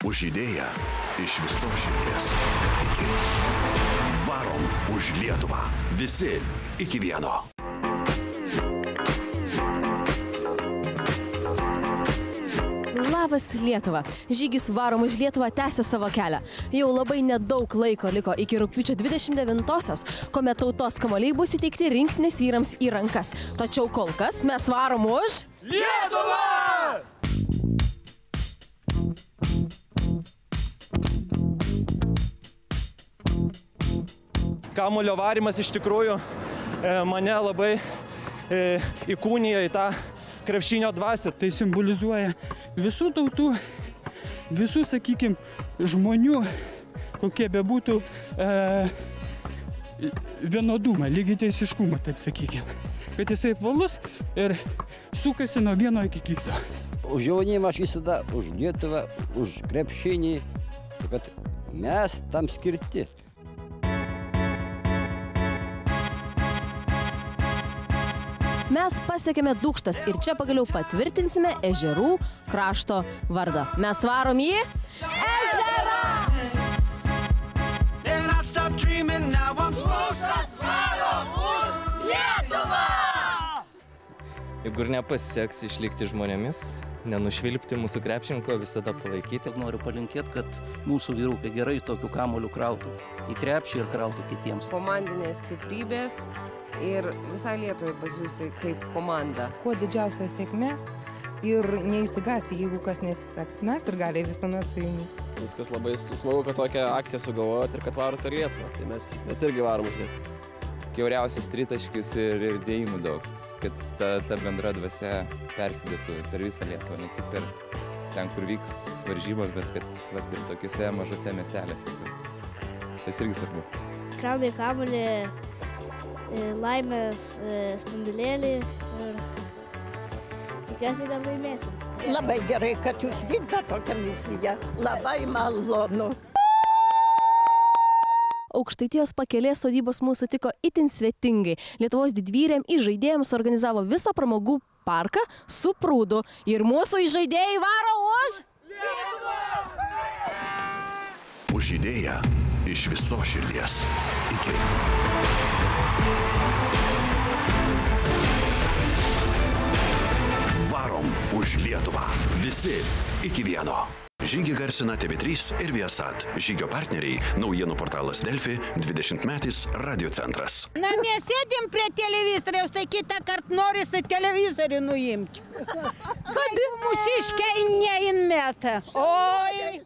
Už idėją iš visos širdies. Varom už Lietuvą. Visi iki vieno. Labas Lietuva! Žygis Varom už Lietuvą tęsia savo kelią. Jau labai nedaug laiko liko iki rugpjūčio 29-osios, kuomet tautos kamuoliai bus įteikti rinktinės vyrams į rankas. Tačiau kol kas mes varom už Lietuvą! Kamuolio varimas iš tikrųjų mane labai įkūnija į tą krepšinio dvasią. Tai simbolizuoja visų tautų, visų, sakykime, žmonių, kokie bebūtų, vienodumą, lygiateisiškumą, taip sakykime. Kad jisai apvalus ir sukasi nuo vieno iki kito. Už jaunimą aš visada, už Lietuvą, už krepšinį, kad mes tam skirti. Mes pasiekėme Dūkštas ir čia pagaliau patvirtinsime ežerų krašto vardą. Mes varom į ežerą! Dūkštas varom už Lietuvą! Jeigu ir nepasiseks išlikti žmonėmis, nenušvilpti mūsų krepšininko, visada palaikyti. Noriu palinkėti, kad mūsų vyrukai gerai tokių kamuolių krautų į krepšį ir krautų kitiems. Komandinės stiprybės ir visai Lietuvai pasijusti kaip komanda. Kuo didžiausios sėkmės ir neišsigąsti, jeigu kas nesiseks. Mes ir galiai visuomet su jumis. Viskas labai smagu, kad tokią akciją sugalvojot ir kad varot per Lietuvą. Tai mes irgi varom už Lietuvą. Kiauriausias tritaškis ir dėjimų daug, kad ta bendra dvasia persidėtų per visą Lietuvą, ne tik per ten, kur vyks varžybos, bet kad ir tokiuose mažose miestelėse. Tas irgi svarbu. Kraudai kamuolį, laimės spindulėlį ir tikiuosi, kad laimėsim. Labai gerai, kad jūs vykdote tokią misiją. Labai malonu. Aukštaitijos pakelės sodybos mūsų tiko itin svetingai. Lietuvos didvyriam įžaidėjams organizavo visą pramogų parką su prūdu. Ir mūsų įžaidėjai varo už Lietuvą! Už idėją iš visos širdies. Iki. Varom už Lietuvą. Visi iki vieno. Žygį garsina TV3 ir Viasat. Žygio partneriai – naujienų portalas Delfi, 20-metis Radio centras. Namie sėdim prie televizoriaus, tai kitą kartą norisi televizorių nuimti. Kad mūsiškiai neįmeta. Oi!